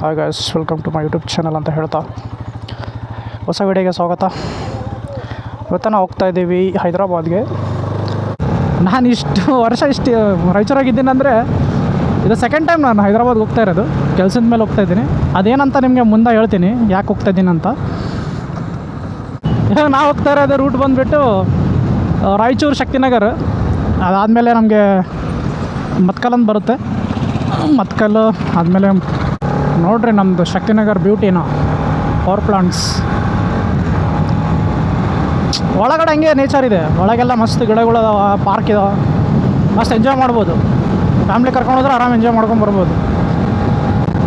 Hi guys, welcome to my YouTube channel ಅಂತ ಹೇಳ್ತಾ ಹೊಸ ವಿಡಿಯೋಗೆ ಸ್ವಾಗತ. ಇವತ್ತು ನಾವು ಹೋಗ್ತಾ ಇದ್ದೀವಿ ಹೈದರಾಬಾದ್ಗೆ. ನಾನು ಇಷ್ಟು ರಾಯಚೂರಾಗಿದ್ದೀನಂದರೆ ಇದು ಸೆಕೆಂಡ್ ಟೈಮ್ ನಾನು ಹೈದರಾಬಾದ್ಗೆ ಹೋಗ್ತಾ ಇರೋದು. ಕೆಲಸದ ಮೇಲೆ ಹೋಗ್ತಾ ಇದ್ದೀನಿ. ಅದೇನಂತ ನಿಮಗೆ ಮುಂದೆ ಹೇಳ್ತೀನಿ ಯಾಕೆ ಹೋಗ್ತಾ ಇದ್ದೀನಿ ಅಂತ. ಇವಾಗ ನಾವು ಹೋಗ್ತಾ ಇರೋದು ರೂಟ್ ಬಂದುಬಿಟ್ಟು ರಾಯಚೂರು ಶಕ್ತಿನಗರ. ಅದಾದಮೇಲೆ ನಮಗೆ ಮತ್ಕಲ್ ಅಂತ ಬರುತ್ತೆ. ಮತ್ಕಲ್ಲು ಆದಮೇಲೆ ನೋಡ್ರಿ ನಮ್ಮದು ಶಕ್ತಿನಗರ್ ಬ್ಯೂಟಿನ ಪವರ್ ಪ್ಲಾಂಟ್ಸ್. ಒಳಗಡೆ ಹಂಗೆ ನೇಚರ್ ಇದೆ, ಒಳಗೆಲ್ಲ ಮಸ್ತ್ ಗಿಡಗಳು ಅದಾವ, ಪಾರ್ಕ್ ಇದಾವೆ, ಮಸ್ತ್ ಎಂಜಾಯ್ ಮಾಡ್ಬೋದು. ಫ್ಯಾಮ್ಲಿ ಕರ್ಕೊಂಡೋದ್ರೆ ಆರಾಮ್ ಎಂಜಾಯ್ ಮಾಡ್ಕೊಂಡು ಬರ್ಬೋದು.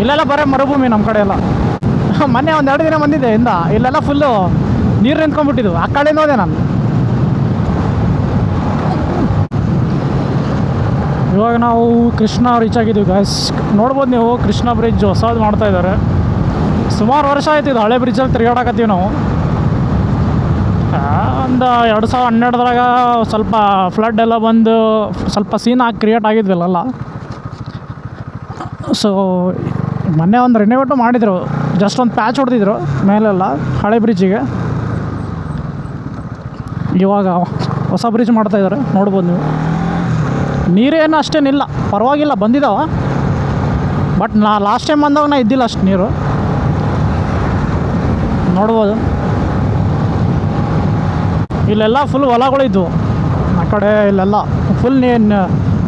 ಇಲ್ಲೆಲ್ಲ ಬರೀ ಮರುಭೂಮಿ ನಮ್ಮ ಕಡೆ ಎಲ್ಲ. ಮೊನ್ನೆ ಒಂದು 2 ದಿನ ಬಂದಿದ್ದೆ ಇಲ್ಲೆಲ್ಲ ಫುಲ್ಲು ನೀರು ನಿಂತ್ಕೊಂಡ್ಬಿಟ್ಟಿದ್ದು. ಆ ಕಡೆಯಿಂದ ಹೋದೆ ನಾನು. ಇವಾಗ ನಾವು ಕೃಷ್ಣ ರೀಚ್ ಆಗಿದ್ದೀವಿ ಗಾಯ್ಸ್. ನೋಡ್ಬೋದು ನೀವು, ಕೃಷ್ಣ ಬ್ರಿಡ್ಜ್ ಹೊಸದು ಮಾಡ್ತಾಯಿದ್ದಾರೆ. ಸುಮಾರು ವರ್ಷ ಆಯ್ತು ಇದು ಹಳೆ ಬ್ರಿಡ್ಜಲ್ಲಿ ತಿರುಗಾಡಕತ್ತೀವಿ ನಾವು. ಒಂದು 2012ದಾಗ ಸ್ವಲ್ಪ ಫ್ಲಡ್ ಎಲ್ಲ ಬಂದು ಸ್ವಲ್ಪ ಸೀನ್ ಕ್ರಿಯೇಟ್ ಆಗಿದ್ವಿಲ್ಲ. ಸೊ ಮೊನ್ನೆ ಒಂದು ರಿನೋವೇಟು ಮಾಡಿದರು, ಜಸ್ಟ್ ಒಂದು ಪ್ಯಾಚ್ ಹೊಡೆದಿದ್ರು ಮೇಲೆಲ್ಲ ಹಳೆ ಬ್ರಿಡ್ಜಿಗೆ. ಇವಾಗ ಹೊಸ ಬ್ರಿಡ್ಜ್ ಮಾಡ್ತಾಯಿದ್ದಾರೆ, ನೋಡ್ಬೋದು ನೀವು. ನೀರೇನು ಅಷ್ಟೇನಿಲ್ಲ, ಪರವಾಗಿಲ್ಲ, ಬಂದಿದ್ದಾವೆ. ಬಟ್ ಲಾಸ್ಟ್ ಟೈಮ್ ಬಂದಾಗ ಇದ್ದಿಲ್ಲ ಅಷ್ಟು ನೀರು, ನೋಡ್ಬೋದು. ಇಲ್ಲೆಲ್ಲ ಫುಲ್ ಹೊಲಗಳಿದ್ವು ಆ ಕಡೆ. ಇಲ್ಲೆಲ್ಲ ಫುಲ್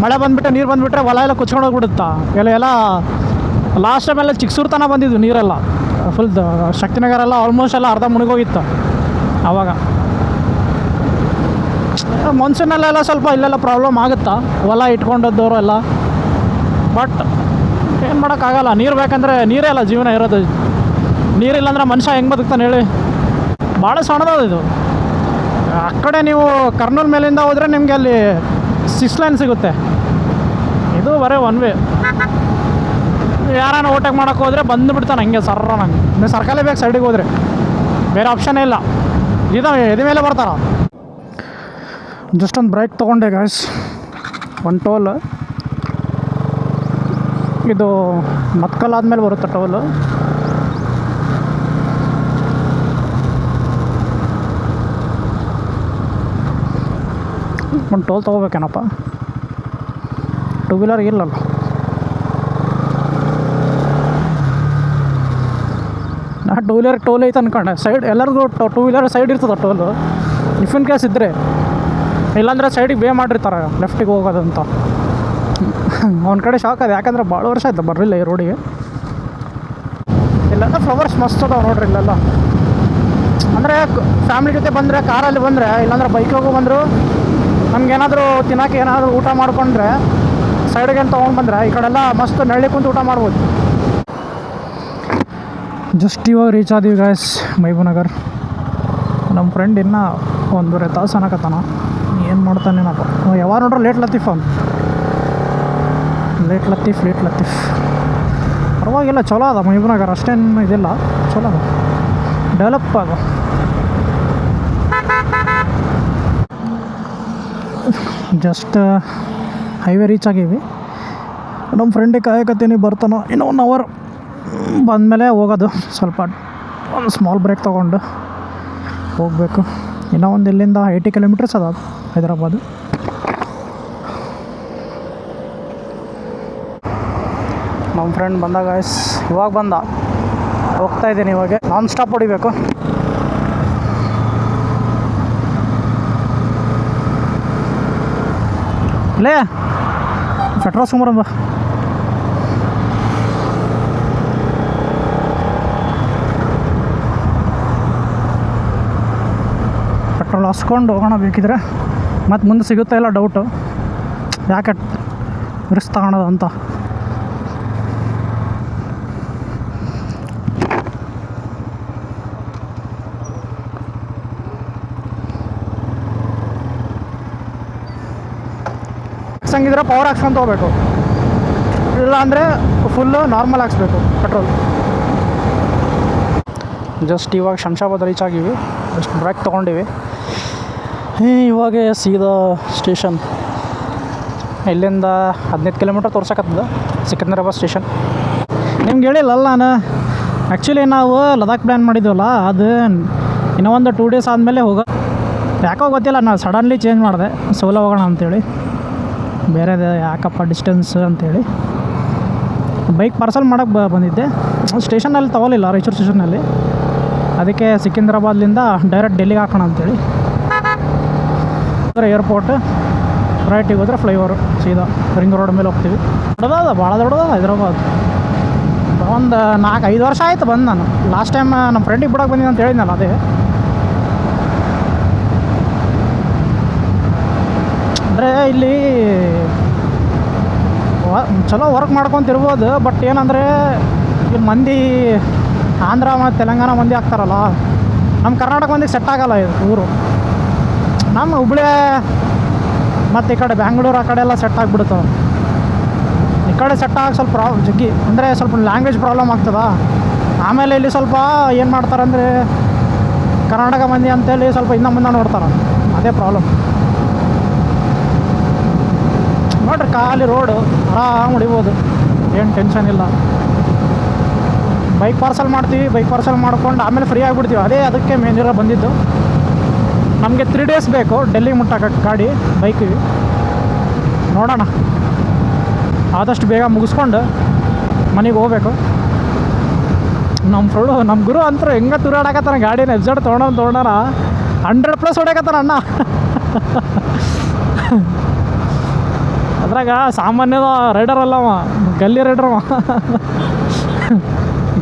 ಮಳೆ ಬಂದುಬಿಟ್ರೆ, ನೀರು ಬಂದುಬಿಟ್ರೆ ಹೊಲ ಎಲ್ಲ ಕುಚ್ಕೊಂಡು ಹೋಗ್ಬಿಡುತ್ತಾ. ಎಲ್ಲ ಲಾಸ್ಟ್ ಟೈಮೆಲ್ಲ ಚಿಕ್ಕಸೂರು ತನಕ ಬಂದಿದ್ವು ನೀರೆಲ್ಲ. ಫುಲ್ ಶಕ್ತಿನಗರ ಎಲ್ಲ ಆಲ್ಮೋಸ್ಟ್ ಎಲ್ಲ ಅರ್ಧ ಮುಳುಗೋಗಿತ್ತು ಆವಾಗ. ಮನ್ಸೂನಲ್ಲೆಲ್ಲ ಸ್ವಲ್ಪ ಇಲ್ಲೆಲ್ಲ ಪ್ರಾಬ್ಲಮ್ ಆಗುತ್ತಾ, ಹೊಲ ಇಟ್ಕೊಂಡದ್ದವರು ಎಲ್ಲ. ಬಟ್ ಏನು ಮಾಡೋಕ್ಕಾಗಲ್ಲ, ನೀರು ಬೇಕಂದರೆ ನೀರೇ ಅಲ್ಲ ಜೀವನ ಇರೋದು. ನೀರಿಲ್ಲ ಅಂದ್ರೆ ಮನುಷ್ಯ ಹೆಂಗೆ ಬದುಕ್ತಾನೆ ಹೇಳಿ. ಭಾಳ ಸಣ್ಣದದು ಇದು. ಆ ಕಡೆ ನೀವು ಕರ್ನೂಲ್ ಮೇಲಿಂದ ಹೋದರೆ ನಿಮಗೆ ಅಲ್ಲಿ 6 ಲೈನ್ ಸಿಗುತ್ತೆ. ಇದು ಬರೀ 1 ವೇ. ಯಾರಾನ ಓಟಕ್ಕೆ ಮಾಡೋಕ್ಕೆ ಹೋದರೆ ಬಂದುಬಿಡ್ತಾನೆ ಹಂಗೆ ಸರ್ರ. ನಂಗೆ ನೀವು ಸರ್ಕಲೇ ಬೇಕು ಸೈಡಿಗೆ ಹೋದರೆ, ಬೇರೆ ಆಪ್ಷನ್ನೇ ಇಲ್ಲ. ಎದೆ ಮೇಲೆ ಬರ್ತಾರ. ಜಸ್ಟ್ ಒಂದು ಬ್ರೇಕ್ ತೊಗೊಂಡೆ ಗಾಯ್ಸ್. ಒಂದು ಟೋಲ್ ಇದು ಮತ್ಕಲ್ ಆದಮೇಲೆ ಬರುತ್ತೆ ಟೋಲು. ಒಂದು ಟೋಲ್ ತೊಗೋಬೇಕೇನಪ್ಪ, 2 ವೀಲರ್ ಇಲ್ಲಲ್ಲ. ನಾ 2 ವೀಲರ್ ಟೋಲ್ ಐತೆ ಅನ್ಕೊಂಡೆ. ಸೈಡ್ ಎಲ್ಲರಿಗೂ 2 ವೀಲರ್ ಸೈಡ್ ಇರ್ತದೆ ಟೋಲು, ಇಫ್ ಇನ್ ಕೇಸ್ ಇದ್ದರೆ. ಇಲ್ಲಾಂದರೆ ಸೈಡಿಗೆ ಬೇ ಮಾಡಿರ್ತಾರೆ ಲೆಫ್ಟಿಗೆ ಹೋಗೋದಂತ. ಒಂದು ಕಡೆ ಶಾಕ್ ಅದು, ಯಾಕಂದರೆ ಭಾಳ ವರ್ಷ ಆಯ್ತು ಬರಲಿಲ್ಲ ಈ ರೋಡಿಗೆ. ಇಲ್ಲೆಲ್ಲ ಫ್ಲವರ್ಸ್ ಮಸ್ತ್ ಅದಾವೆ ನೋಡ್ರಿ ಇಲ್ಲೆಲ್ಲ. ಅಂದರೆ ಫ್ಯಾಮ್ಲಿ ಜೊತೆ ಬಂದರೆ, ಕಾರಲ್ಲಿ ಬಂದರೆ, ಇಲ್ಲಾಂದ್ರೆ ಬೈಕಿಗೆ ಬಂದರು, ನಮಗೇನಾದರೂ ತಿನ್ನೋಕೆ ಏನಾದರೂ ಊಟ ಮಾಡಿಕೊಂಡ್ರೆ ಸೈಡಿಗೆ ಏನು ತೊಗೊಂಡು ಬಂದರೆ ಈ ಕಡೆಲ್ಲ ಮಸ್ತ್ ನೆಳ್ಳಿ ಕುಂತು ಊಟ ಮಾಡ್ಬೋದು. ಜಸ್ಟ್ ಇವಾಗ ರೀಚ್ ಆದೀವಿ ಗಾಯ್ಸ್ ಮೈಬೂನಗರ್. ನಮ್ಮ ಫ್ರೆಂಡ್ ಇನ್ನೂ 1.5 ತಾಸು ಅನ್ನಕತ್ತಾನ. ಏನು ಮಾಡ್ತಾನೇನಪ್ಪ, ಯಾವಾಗ ನೋಡ್ರೆ ಲೇಟ್ ಲತೀಫ್. ಲೇಟ್ ಲತೀಫ್ ಪರವಾಗಿಲ್ಲ, ಚಲೋ ಅದ ಮೈಬೂನಗರ್, ಅಷ್ಟೇನು ಇದಿಲ್ಲ, ಚಲೋ ಅದ, ಡೆವಲಪ್ ಅದ. ಜಸ್ಟ್ ಹೈವೇ ರೀಚ್ ಆಗೀವಿ. ನಮ್ಮ ಫ್ರೆಂಡಿಗೆ ಕಾಯಕತ್ತೀನಿ, ಬರ್ತಾನೋ. ಇನ್ನೂ 1 ಅವರ್ ಬಂದಮೇಲೆ ಹೋಗೋದು. ಸ್ವಲ್ಪ ಒಂದು ಸ್ಮಾಲ್ ಬ್ರೇಕ್ ತೊಗೊಂಡು ಹೋಗಬೇಕು. ಇನ್ನೂ ಒಂದು ಇಲ್ಲಿಂದ 80 ಕಿಲೋಮೀಟರ್ಸ್ ಅದ ಹೈದರಾಬಾದು. ನಮ್ಮ ಫ್ರೆಂಡ್ ಬಂದ ಗಾಯ್ಸ್, ಇವಾಗ ಬಂದ. ಹೋಗ್ತಾ ಇದ್ದೀನಿ ಇವಾಗ, ನಾನ್ ಸ್ಟಾಪ್ ಹೊಡಿಬೇಕು. ಲೇ ಪೆಟ್ರೋಲ್ ಸುಮಾರು ಪೆಟ್ರೋಲ್ ಹಾಸ್ಕೊಂಡು ಹೋಗೋಣ ಬೇಕಿದ್ರೆ. ಮತ್ತು ಮುಂದೆ ಸಿಗುತ್ತಾ ಇಲ್ಲ ಡೌಟು, ಯಾಕೆ ರಿಸ್ಕ್ ತಗೊಳೋದು ಅಂತ. ಹಾಕ್ಸಂಗಿದ್ರೆ ಪವರ್ ಹಾಕ್ಸ್ಕೊಂತ ಹೋಗ್ಬೇಕು, ಇಲ್ಲ ಅಂದರೆ ಫುಲ್ಲು ನಾರ್ಮಲ್ ಹಾಕ್ಸ್ಬೇಕು ಪೆಟ್ರೋಲ್. ಜಸ್ಟ್ ಇವಾಗ ಶಂಷಾಬಾದ್ ರೀಚ್ ಆಗಿವಿ. ಜಸ್ಟ್ ಬ್ರೇಕ್ ತೊಗೊಂಡಿವಿ. ಇವಾಗ ಸೀದಾ ಸ್ಟೇಷನ್. ಇಲ್ಲಿಂದ 15 ಕಿಲೋಮೀಟರ್ ತೋರ್ಸಕತ್ತದ ಸಿಕಂದ್ರಾಬಾದ್ ಸ್ಟೇಷನ್. ನಿಮ್ಗೆ ಹೇಳಿಲ್ಲಲ್ಲ ನಾನು ಆ್ಯಕ್ಚುಲಿ ನಾವು ಲದಾಖ್ ಪ್ಲ್ಯಾನ್ ಮಾಡಿದ್ವಲ್ಲ ಅದು ಇನ್ನೂ ಒಂದು 2 ಡೇಸ್ ಆದಮೇಲೆ ಯಾಕೋ ಗೊತ್ತಿಲ್ಲ ನಾನು ಸಡನ್ಲಿ ಚೇಂಜ್ ಮಾಡಿದೆ ಸೋಲೋ ಹೋಗೋಣ ಅಂಥೇಳಿ ಬೇರೆದು ಯಾಕಪ್ಪ ಡಿಸ್ಟೆನ್ಸ್ ಅಂಥೇಳಿ ಬೈಕ್ ಪಾರ್ಸಲ್ ಮಾಡೋಕ್ಕೆ ಬಂದಿದ್ದೆ ಸ್ಟೇಷನಲ್ಲಿ ತೊಗೊಲಿಲ್ಲ ರಾಯಚೂರು ಸ್ಟೇಷನಲ್ಲಿ ಅದಕ್ಕೆ ಸಿಕಿಂದ್ರಾಬಾದ್ಲಿಂದ ಡೈರೆಕ್ಟ್ ಡೆಲ್ಲಿಗೆ ಹಾಕೋಣ ಅಂಥೇಳಿ ಏರ್ಪೋರ್ಟ್ ರೈಟಿಗೆ ಹೋದರೆ ಫ್ಲೈಓವರ್ ಸೀದಾ ರಿಂಗ್ ರೋಡ್ ಮೇಲೆ ಹೋಗ್ತೀವಿ ದೊಡ್ಡದಾದ ಭಾಳ ದೊಡ್ಡದಾದ ಹೈದ್ರಾಬಾದ್ ಒಂದು 4-5 ವರ್ಷ ಆಯಿತು ಬಂದು ನಾನು ಲಾಸ್ಟ್ ಟೈಮ್ ನಮ್ಮ ಫ್ರೆಂಡಿಗೆ ಬಿಡೋಕೆ ಬಂದಿದ್ದೆ ಅಂತ ಹೇಳಿದ್ನಲ್ಲ ಅದೇ ಅಂದರೆ ಇಲ್ಲಿ ಚಲೋ ವರ್ಕ್ ಮಾಡ್ಕೊತಿರ್ಬೋದು ಬಟ್ ಏನಂದರೆ ಇಲ್ಲಿ ಮಂದಿ ಆಂಧ್ರ ಮತ್ತು ತೆಲಂಗಾಣ ಮಂದಿ ಆಗ್ತಾರಲ್ಲ ನಮ್ಮ ಕರ್ನಾಟಕ ಮಂದಿಗೆ ಸೆಟ್ ಆಗೋಲ್ಲ ಇದು ಊರು ನಮ್ಮ ಹುಬ್ಳಿ ಮತ್ತು ಈ ಕಡೆ ಬ್ಯಾಂಗ್ಳೂರು ಆ ಕಡೆ ಎಲ್ಲ ಸೆಟ್ ಆಗಿಬಿಡುತ್ತವೆ ಈ ಕಡೆ ಸೆಟ್ ಆಗಿ ಸ್ವಲ್ಪ ಜಗ್ಗಿ ಅಂದರೆ ಸ್ವಲ್ಪ ಲ್ಯಾಂಗ್ವೇಜ್ ಪ್ರಾಬ್ಲಮ್ ಆಗ್ತದ ಆಮೇಲೆ ಇಲ್ಲಿ ಸ್ವಲ್ಪ ಏನು ಮಾಡ್ತಾರಂದರೆ ಕರ್ನಾಟಕ ಮಂದಿ ಅಂತೇಳಿ ಸ್ವಲ್ಪ ಇನ್ನೂ ಮುಂದೆ ನೋಡ್ತಾರೆ ಅದೇ ಪ್ರಾಬ್ಲಮ್ ನೋಡ್ರಿ ಖಾಲಿ ರೋಡು ಆರಾಮ್ ಹೊಡಿಬೋದು ಏನು ಟೆನ್ಷನ್ ಇಲ್ಲ ಬೈಕ್ ಪಾರ್ಸಲ್ ಮಾಡ್ತೀವಿ ಬೈಕ್ ಪಾರ್ಸಲ್ ಮಾಡ್ಕೊಂಡು ಆಮೇಲೆ ಫ್ರೀ ಆಗಿಬಿಡ್ತೀವಿ ಅದೇ ಅದಕ್ಕೆ ಮೇನಿರೋ ಬಂದಿದ್ದು ನಮಗೆ 3 ಡೇಸ್ ಬೇಕು ಡೆಲ್ಲಿಗೆ ಮುಟ್ಟಕ್ಕೆ ಗಾಡಿ ಬೈಕಿಗೆ ನೋಡೋಣ ಆದಷ್ಟು ಬೇಗ ಮುಗಿಸ್ಕೊಂಡು ಮನೆಗೆ ಹೋಗ್ಬೇಕು ನಮ್ಮ ಗುರು ಅಂತೂ ಹೆಂಗೆ ತುರಾಡಕತ್ತಾನ ಗಾಡಿನ ಎಫ್ಜೆಡ್ ತೊಗೊಂಡೋಣ 100+ ಹೊಡ್ಯಾಕತ್ತಾನ ಅಣ್ಣ ಅದ್ರಾಗ ಸಾಮಾನ್ಯದ ರೈಡರ್ ಅಲ್ಲವ ಗಲ್ಲಿ ರೈಡರ್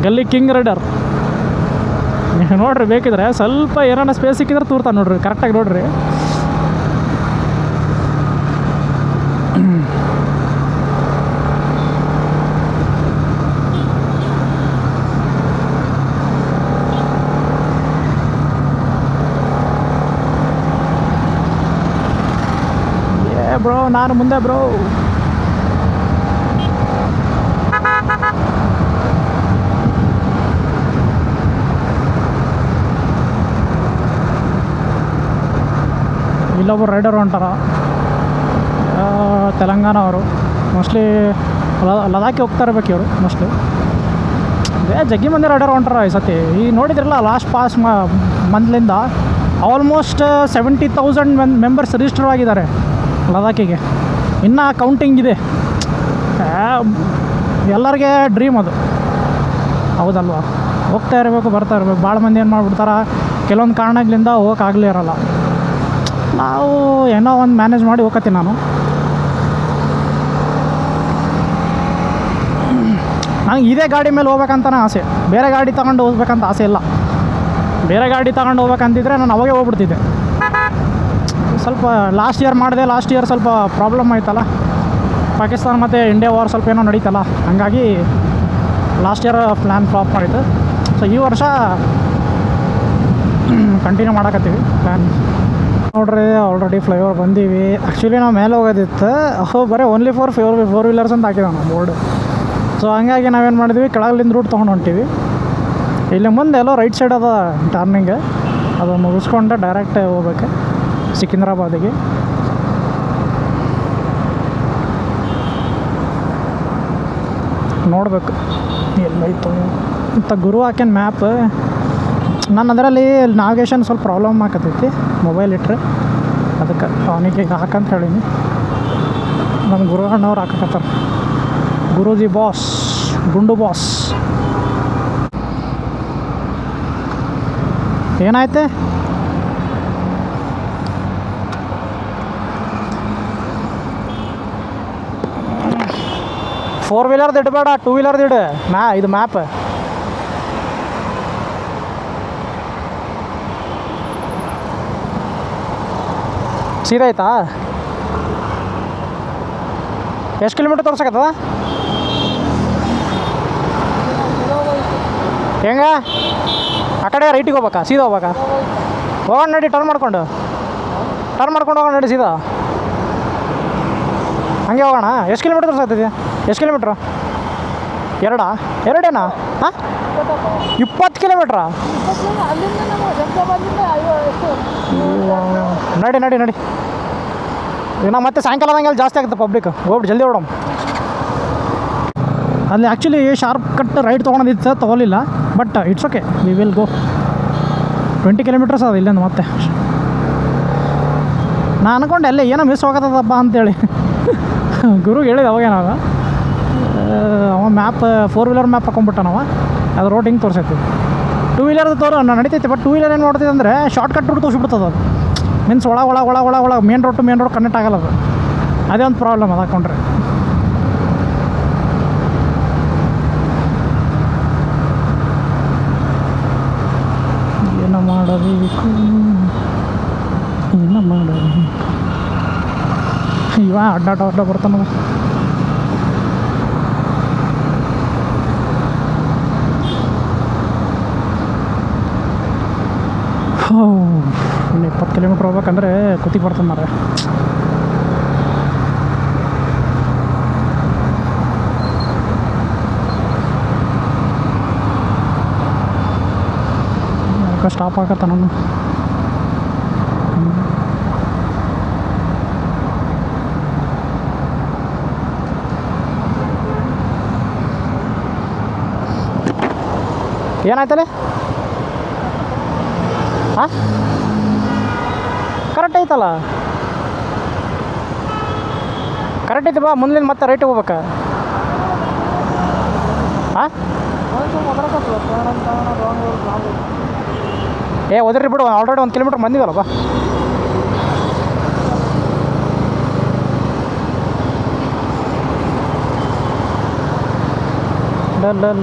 ಗಲ್ಲಿ ಕಿಂಗ್ ರೈಡರ್ ನೋಡ್ರಿ ಬೇಕಿದ್ರೆ ಸ್ವಲ್ಪ ಏನಾರ ಸ್ಪೇಸ್ ಸಿಕ್ಕಿದ್ರೆ ತೂರ್ತಾನೆ ನೋಡ್ರಿ ಕರೆಕ್ಟಾಗಿ ನೋಡ್ರಿ ಬ್ರೋ ನಾನು ಮುಂದೆ ಬ್ರೋ ಇಲ್ಲೊಬ್ಬರು ರೈಡರ್ ಹೊಂಟಾರ ತೆಲಂಗಾಣ ಅವರು ಮೋಸ್ಟ್ಲಿ ಲದಾಖಿಗೆ ಹೋಗ್ತಾ ಇರ್ಬೇಕು ಇವರು ಮೋಸ್ಟ್ಲಿ ಜಗ್ಗಿ ಮಂದಿ ರೈಡರ್ ಹೊಂಟಾರ ಈ ಸತಿ ಈಗ ನೋಡಿದ್ರಲ್ಲ ಲಾಸ್ಟ್ ಪಾಸ್ ಮಂತ್ಲಿಂದ ಆಲ್ಮೋಸ್ಟ್ 70,000 ಮೆಂಬರ್ಸ್ ರಿಜಿಸ್ಟರ್ ಆಗಿದ್ದಾರೆ ಲದಾಖಿಗೆ ಇನ್ನೂ ಕೌಂಟಿಂಗ್ ಇದೆ ಎಲ್ಲರಿಗೆ ಡ್ರೀಮ್ ಅದು ಹೌದಲ್ವಾ ಹೋಗ್ತಾ ಇರಬೇಕು ಬರ್ತಾ ಇರಬೇಕು ಭಾಳ ಮಂದಿ ಏನು ಮಾಡಿಬಿಡ್ತಾರೆ ಕೆಲವೊಂದು ಕಾರಣಗಳಿಂದ ಹೋಗೋಕ್ಕಾಗಲೇ ಇರೋಲ್ಲ ನಾವು ಏನೋ ಒಂದು ಮ್ಯಾನೇಜ್ ಮಾಡಿ ಹೋಗ್ತೀನಿ ನಾನು ನನಗೆ ಇದೇ ಗಾಡಿ ಮೇಲೆ ಹೋಗ್ಬೇಕಂತನೇ ಆಸೆ ಬೇರೆ ಗಾಡಿ ತಗೊಂಡು ಹೋಗ್ಬೇಕಂತ ಆಸೆ ಇಲ್ಲ ಬೇರೆ ಗಾಡಿ ತಗೊಂಡು ಹೋಗ್ಬೇಕಂತಿದ್ರೆ ನಾನು ಅವಾಗೇ ಹೋಗ್ಬಿಡ್ತಿದ್ದೆ ಸ್ವಲ್ಪ ಲಾಸ್ಟ್ ಇಯರ್ ಸ್ವಲ್ಪ ಪ್ರಾಬ್ಲಮ್ ಆಯ್ತಲ್ಲ ಪಾಕಿಸ್ತಾನ ಮತ್ತು ಇಂಡಿಯಾ ವಾರ್ ಸ್ವಲ್ಪ ಏನೋ ನಡೀತಲ್ಲ ಹಾಗಾಗಿ ಲಾಸ್ಟ್ ಇಯರ್ ಪ್ಲ್ಯಾನ್ ಫ್ಲಾಪ್ ಮಾಡಿತ್ತು ಸೊ ಈ ವರ್ಷ ಕಂಟಿನ್ಯೂ ಮಾಡಕತ್ತೀವಿ ಪ್ಲ್ಯಾನ್ ನೋಡ್ರಿ ಆಲ್ರೆಡಿ ಫ್ಲೈಓವರ್ ಬಂದೀವಿ ಆ್ಯಕ್ಚುಲಿ ನಾವು ಮೇಲೆ ಹೋಗೋದಿತ್ತು ಬರೀ ಓನ್ಲಿ ಫಾರ್ 4 ವೀಲರ್ಸ್ ಅಂತ ಹಾಕಿದ ನಾವು ಬೋರ್ಡ್ ಸೊ ಹಂಗಾಗಿ ನಾವೇನು ಮಾಡಿದ್ವಿ ಕೆಳಗಲಿಂದ ರೂಟ್ ತೊಗೊಂಡು ಹೊಂಟೀವಿ ಇಲ್ಲಿ ಮುಂದೆ ಎಲ್ಲೋ ರೈಟ್ ಸೈಡ್ ಅದ ಟರ್ನಿಂಗ್ ಅದು ಮುಗಿಸ್ಕೊಂಡು ಡೈರೆಕ್ಟ್ ಹೋಗ್ಬೇಕು ಸಿಕಿಂದ್ರಾಬಾದಿಗೆ ನೋಡಬೇಕು ಎಲ್ಲೈತು ಇಂಥ ಗುರು ಹಾಕ್ಯನ ಮ್ಯಾಪ್ ನಾನು ಅದರಲ್ಲಿ ನಾವಿಗೇಷನ್ ಸ್ವಲ್ಪ ಪ್ರಾಬ್ಲಮ್ ಆಕತೈತಿ ಮೊಬೈಲ್ ಇಟ್ಟರೆ ಅದಕ್ಕೆ ಅವನಿಗೆ ಈಗ ಹಾಕಂತ ಹೇಳೀನಿ ನಮ್ಮ ಗುರು ಅಣ್ಣವ್ರು ಹಾಕಕತ್ತಾರೆ ಗುರೂಜಿ ಬಾಸ್ ಗುಂಡು ಬಾಸ್ ಏನಾಯ್ತು 4 ವೀಲರ್ದು ಇಡಬೇಡ 2 ವೀಲರ್ದು ಇಡು ಇದು ಮ್ಯಾಪ್ ಸೀದಾ ಆಯ್ತಾ ಎಷ್ಟು ಕಿಲೋಮೀಟ್ರ್ ತೋರ್ಸಕತ್ತದ ಹೆಂಗ ಆ ಕಡೆ ರೈಟಿಗೆ ಹೋಗ್ಬೇಕಾ ಸೀದಾ ಹೋಗ್ಬೇಕಾ ಹೋಗೋಣ ನಡಿ ಟರ್ನ್ ಮಾಡ್ಕೊಂಡು ಹೋಗೋಣ ನಡಿ ಸೀದಾ ಹಂಗೆ ಹೋಗೋಣ ಎಷ್ಟು ಕಿಲೋಮೀಟ್ರ್ ತೋರ್ಸಕತ್ತಿದ್ಯಾ ಎಷ್ಟು ಕಿಲೋಮೀಟ್ರು ಎರಡೇನಾ ಹಾಂ 20 ಕಿಲೋಮೀಟ್ರಾ ನಡಿ ಇನ್ನು ಮತ್ತೆ ಸಾಯಂಕಾಲದಂಗೆಲ್ಲ ಜಾಸ್ತಿ ಆಗುತ್ತೆ ಪಬ್ಲಿಕ್ ಹೋಗ್ಬಿಟ್ಟು ಜಲ್ದಿ ಹೊಡೋಣ ಅಲ್ಲಿ ಆ್ಯಕ್ಚುಲಿ ಶಾರ್ಪ್ ಕಟ್ ರೈಟ್ ತೊಗೊಳೋದಿತ್ತು, ತೊಗೊಲಿಲ್ಲ. But it's okay, we will go. 20 kilometres ಅದು ಇಲ್ಲಿಂದ ಮತ್ತೆ. ನಾನು ಅನ್ಕೊಂಡೆ ಅಲ್ಲೇ ಏನೋ ಮಿಸ್ ಹೋಗತ್ತದಪ್ಪ ಅಂತೇಳಿ. ಗುರು ಹೇಳಿದ ಅವಾಗೇನಾಗ ಅವ ಮ್ಯಾಪ್ 4 ವೀಲರ್ ಮ್ಯಾಪ್ ಹಾಕೊಂಡ್ಬಿಟ್ಟ ನಾವು. ಅದು ರೋಡ್ ಹಿಂಗೆ ತೋರಿಸೈತಿ. 2 ವೀಲರ್ ನಡೀತೈತಿ. ಬಟ್ 2 ವೀಲರ್ ಏನು ನೋಡ್ತೈತೆ ಅಂದರೆ ಶಾರ್ಟ್ ಕಟ್ ರೂಟ್ ತೋರಿಸ್ಬಿಡ್ತದೆ ಅದು. ಮೀನ್ಸ್ ಒಳ main road to main road connect ಆಗಲ್ಲ ಅದು. ಅದೇ ಒಂದು ಪ್ರಾಬ್ಲಮ್ ಅದು ಹಾಕೊಂಡ್ರೆ. ಏನು ಮಾಡಬೇಕು ಇವ ಅಡ್ಡ ಬರ್ತಾನ. ಇನ್ನು 20 ಕಿಲೋಮೀಟ್ರ್ ಹೋಗ್ಬೇಕಂದ್ರೆ ಕುತಿ ಬರ್ತದೆ ಮಾರೆ. ಸ್ಟಾಪ್ ಆಗತ್ತ ನಾನು. ಏನಾಯ್ತಲ್ಲ? ಹಾಂ ಕರೆಕ್ಟ್ ಐತಲ್ಲ, ಕರೆಕ್ಟ್ ಐತೆ ಬಾ. ಮುಂದಿನ ಮತ್ತೆ ರೈಟಿಗೆ ಹೋಗ್ಬೇಕಾ? ಹಾಂ ಒದರಿ ಬಿಡು, ಆಲ್ರೆಡಿ 1 ಕಿಲೋಮೀಟ್ರ್ ಬಂದಿವಲ್ಲ ಬಾ. ಲ